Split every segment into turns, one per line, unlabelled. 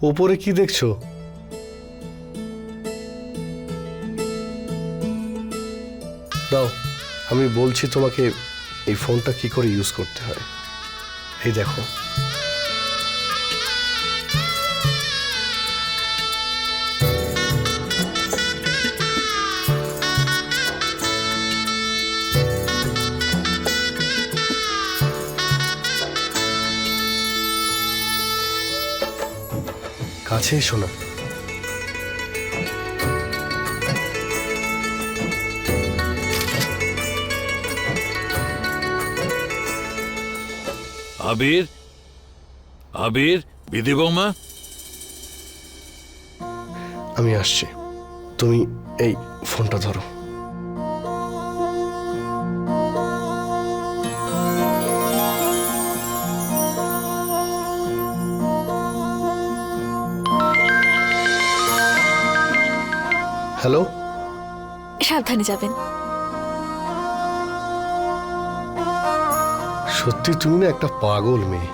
ওপরে কি দেখছো? দাও, আমি বলছি তোমাকে এই ফোনটা কি করে ইউজ করতে হয়। এই দেখো, কাছে এসো না।
আবির, আবির, বিধি বৌমা,
আমি আসছি, তুমি এই ফোনটা ধরো। হ্যালো,
সাবধানে যাবেন।
সত্যি তুমি না একটা পাগল মেয়ে।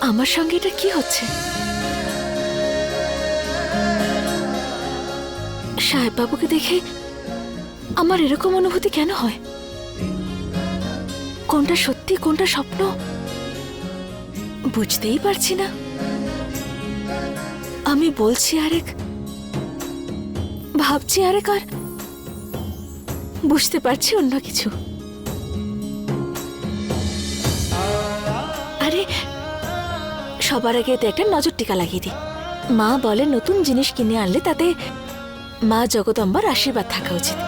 আমার সঙ্গে এটা কি হচ্ছে? সাহেব বাবুকে দেখে আমার এরকম অনুভূতি কেন হয়? কোনটা সত্যি কোনটা স্বপ্ন বুঝতেই পারছি না। আমি বলছি আরেক, ভাবছি আরেক, আর বুঝতে পারছি অন্য কিছু। আরে সবার আগে এতে একটা নজর টিকা লাগিয়ে দিই। মা বলে নতুন জিনিস কিনে আনলে তাতে মা জগদম্বার আশীর্বাদ থাকা উচিত।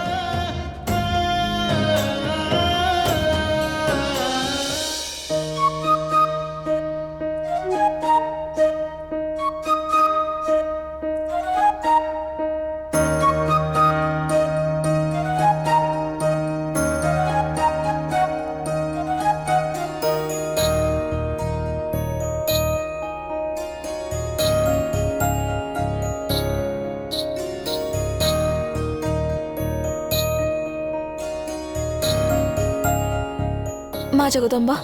মা জগদম্বা,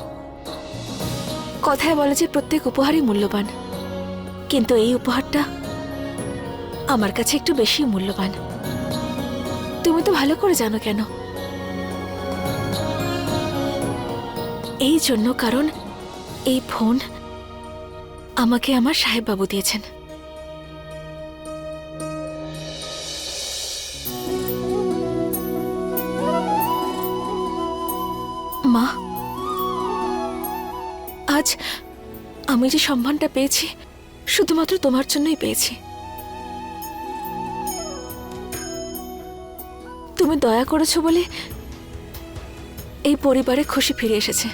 কথায় বলে যে প্রত্যেক উপহারই মূল্যবান, কিন্তু এই উপহারটা আমার কাছে একটু বেশি মূল্যবান। তুমি তো ভালো করে জানো কেন। এই জন্য, কারণ এই ফোন আমাকে আমার সাহেব বাবু দিয়েছেন। মা, আজ আমি যে সম্মানটা পেয়েছি শুধুমাত্র তোমার জন্যই পেয়েছি। তুমি দয়া করেছো বলে এই পরিবারে খুশি ফিরে এসেছে।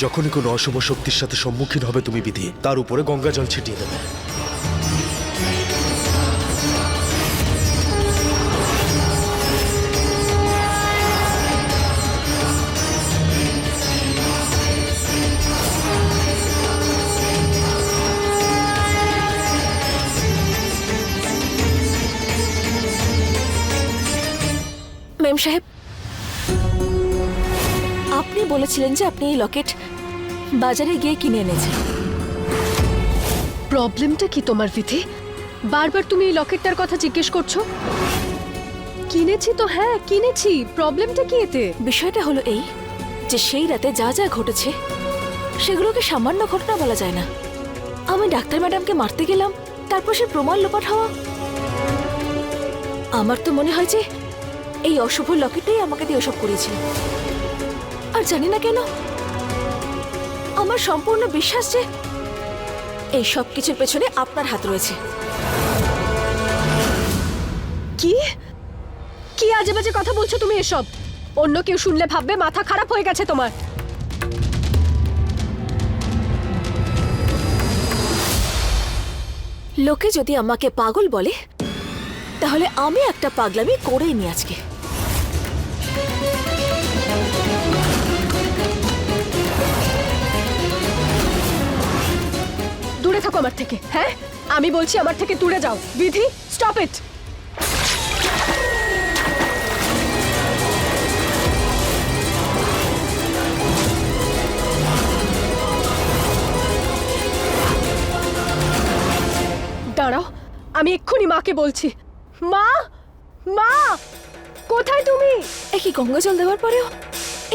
যখনই কোনো অশুভ শক্তির সাথে সম্মুখীন হবে তুমি বিধি, তার উপরে গঙ্গা জল ছিটিয়ে দেবে।
মেম সাহেব, আপনি বলেছিলেন যে আপনি এই লকেট বাজারে গিয়ে কিনে এনেছেন।
প্রবলেমটা কি তোমার বিধি? বারবার তুমি এই লকেটটার কথা জিজ্ঞেস করছো। কিনেছি তো, হ্যাঁ কিনেছি, প্রবলেমটা কি এতে?
বিষয়টা হলো এই যে সেই রাতে যা যা ঘটেছে সেগুলোকে সামান্য ঘটনা বলা যায় না। আমি ডাক্তার ম্যাডামকে মারতে গেলাম, তারপর সে প্রমাণ লোপাট হওয়া। আমার তো মনে হয় যে এই অশুভ লকেটটাই আমাকে দিয়ে ওসব করিয়েছিল। আর জানি না কেন আমার সম্পূর্ণ বিশ্বাস যে এই সব কিছুর পেছনে আপনার হাত রয়েছে।
কি কি আজে বাজে কথা বলছো তুমি এসব? অন্য কেউ শুনলে ভাববে মাথা খারাপ হয়ে গেছে তোমার।
লোকে যদি আমাকে পাগল বলে তাহলে আমি একটা পাগলামি করেই নি আজকে।
দূরে থাকো আমার থেকে। হ্যাঁ, আমি বলছি আমার থেকে দূরে যাও। বিধি, স্টপ ইট। দাঁড়াও, আমি এক্ষুনি মাকে বলছি। মা, মা, কোথায় তুমি?
এ কি গঙ্গা জল দেওয়ার পরেও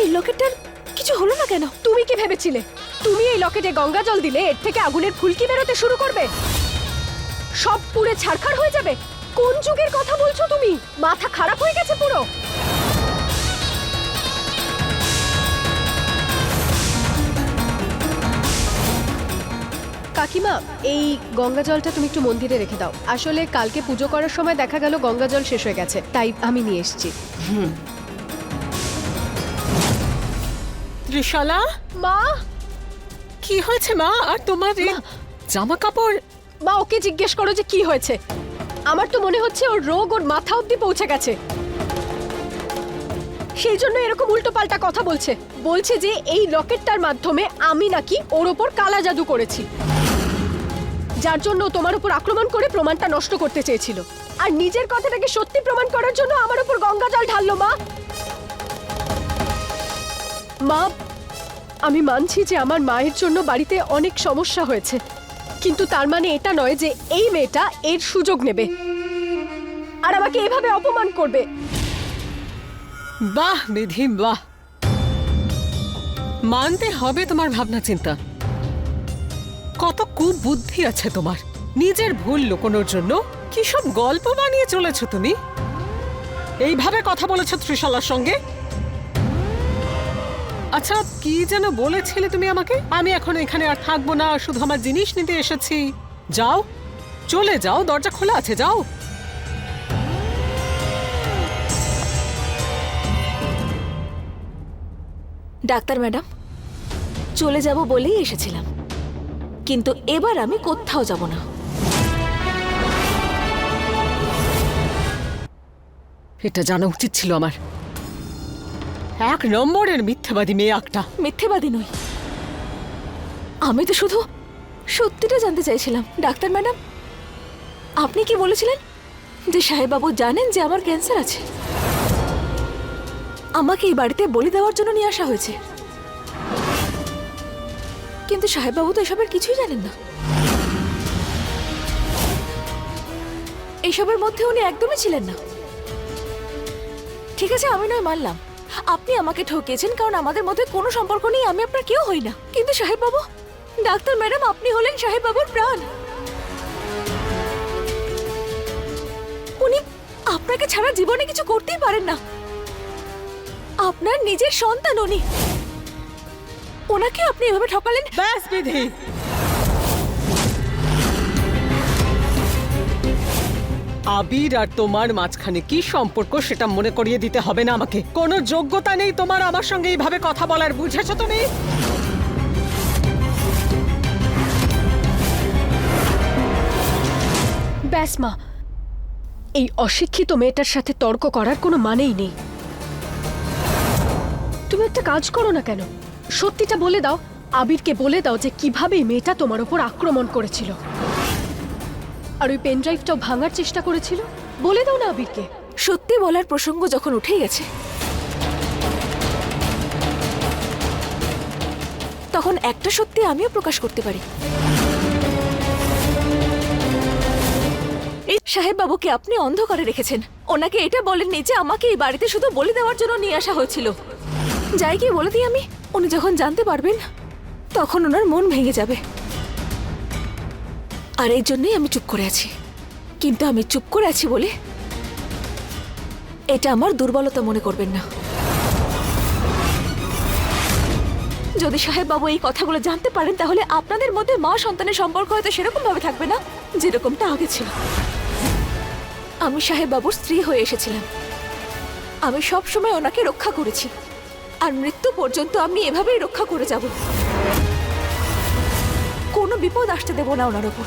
এই লকেটটার কিছু হলো না কেন?
তুমি কি ভেবেছিলে তুমি এই লকেটে গঙ্গা জল দিলে এর থেকে আগুনের ফুলকি বেরোতে শুরু করবে? সব পুড়ে ছারখার হয়ে যাবে? কোন যুগের কথা বলছো তুমি? মাথা খারাপ হয়ে গেছে পুরো। কাকিমা, এই গঙ্গা জলটা তুমি একটু মন্দিরে রেখে দাও। আসলে কালকে পুজো করার সময় দেখা গেল গঙ্গা জল শেষ হয়ে গেছে, তাই আমি নিয়ে এসেছি।
ত্রিশালা,
মা,
কি হয়েছে মা? আর তোমার এই জামা কাপড়?
মা, ওকে জিজ্ঞেস করো যে কি হয়েছে। আমার তো মনে হচ্ছে ওর রোগ ওর মাথা অবধি পৌঁছে গেছে, সেই জন্য এরকম উল্টো পাল্টা কথা বলছে। বলছে যে এই লকেটটার মাধ্যমে আমি নাকি ওর ওপর কালা জাদু করেছি, যার জন্য ও তোমার উপর আক্রমণ করে প্রমাণটা নষ্ট করতে চেয়েছিল। আর নিজের কথাটাকে সত্যি প্রমাণ করার জন্য আমার উপর গঙ্গা জল ঢাললো। মা, মা, আমি মানছি যে আমার মায়ের জন্য বাড়িতে অনেক সমস্যা হয়েছে, কিন্তু তার মানে এটা নয় যে এই মেয়েটা এর সুযোগ নেবে আর আমাকে এভাবে অপমান করবে।
বাহ বিধি, বাহ, মানতে হবে তোমার ভাবনা চিন্তা। কত কুবুদ্ধি আছে তোমার। নিজের ভুল লুকোনোর জন্য কি সব গল্প বানিয়ে চলেছো তুমি? এইভাবে কথা বলেছো ত্রিশালার সঙ্গে? আচ্ছা, কি যেন বলেছিলে তুমি আমাকে? আমি এখন এখানে আর থাকবো না, শুধু আমার জিনিস নিতে এসেছি। যাও, চলে যাও, দরজা খোলা আছে, যাও।
ডাক্তার ম্যাডাম, চলে যাব বলেই এসেছিলাম, কিন্তু এবার আমি কোথাও যাব না।
এটা জানা উচিত ছিল আমার। এক নম্বরের মিথ্যাবাদী মেয়ে একটা।
মিথ্যেবাদী নই, আমি তো শুধু সত্যিটা জানতে চাইছিলাম। ডাক্তার ম্যাডাম, আপনি কি বলেছিলেন যে সাহেববাবু জানেন যে আমার ক্যান্সার আছে? আমাকে এই বাড়িতে বলি দেওয়ার জন্য নিয়ে আসা হয়েছে, কিন্তু সাহেববাবু তো এসবের কিছুই জানেন না। এইসবের মধ্যে উনি একদমই ছিলেন না। ঠিক আছে, আমি নয় মানলাম আপনি আমাকে ঠকিয়েছেন, কারণ আমাদের মধ্যে কোনো সম্পর্ক নেই, আমি আপনার কেউ হই না। কিন্তু সাহেববাবু, ডাক্তার ম্যাডাম, আপনি হলেন সাহেববাবুর প্রাণ। উনি আপনাকে ছাড়া জীবনে কিছু করতেই পারেন না। আপনার নিজের সন্তান উনি, ওনাকে আপনি এভাবে ঠকালেন।
ব্যাস বিধি, আবির আর তোমার মাঝখানে কি সম্পর্ক সেটা মনে করিয়ে দিতে হবে না আমাকে। কোনো যোগ্যতা নেই তোমার আমার সঙ্গে এইভাবে কথা বলার, বুঝেছো তুমি?
ব্যাস মা, এই অশিক্ষিত মেয়েটার সাথে তর্ক করার কোনো মানেই নেই। তুমি একটা কাজ করো না কেন, সত্যিটা বলে দাও। আবিরকে বলে দাও যে কিভাবে এই মেয়েটা তোমার উপর আক্রমণ করেছিল, আর ওই পেন ড্রাইভটাও ভাঙার চেষ্টা করেছিল। বলে দাও না আবিরকে।
সত্যি বলার প্রসঙ্গ যখন উঠেই গেছে, তখন একটা সত্যি আমিও প্রকাশ করতে পারি। এই সাহেব বাবুকে আপনি অন্ধকারে রেখেছেন, ওনাকে এটা বলেননি যে আমাকে এই বাড়িতে শুধু বলে দেওয়ার জন্য নিয়ে আসা হয়েছিল। যাই কি বলে দিই আমি, উনি যখন জানতে পারবেন তখন ওনার মন ভেঙে যাবে। আর এই জন্যই আমি চুপ করে আছি। কিন্তু আমি চুপ করে আছি বলে এটা আমার দুর্বলতা মনে করবেন না। যদি সাহেব বাবু এই কথাগুলো জানতে পারেন, তাহলে আপনাদের মধ্যে মা সন্তানের সম্পর্ক হয়তো সেরকম ভাবে থাকবে না যেরকমটা আগে ছিল। আমি সাহেব বাবুর স্ত্রী হয়ে এসেছিলাম, আমি সব সময় ওনাকে রক্ষা করেছি, আর মৃত্যু পর্যন্ত আমি এভাবেই রক্ষা করে যাব। কোনো বিপদ আসতে দেব না ওনার উপর।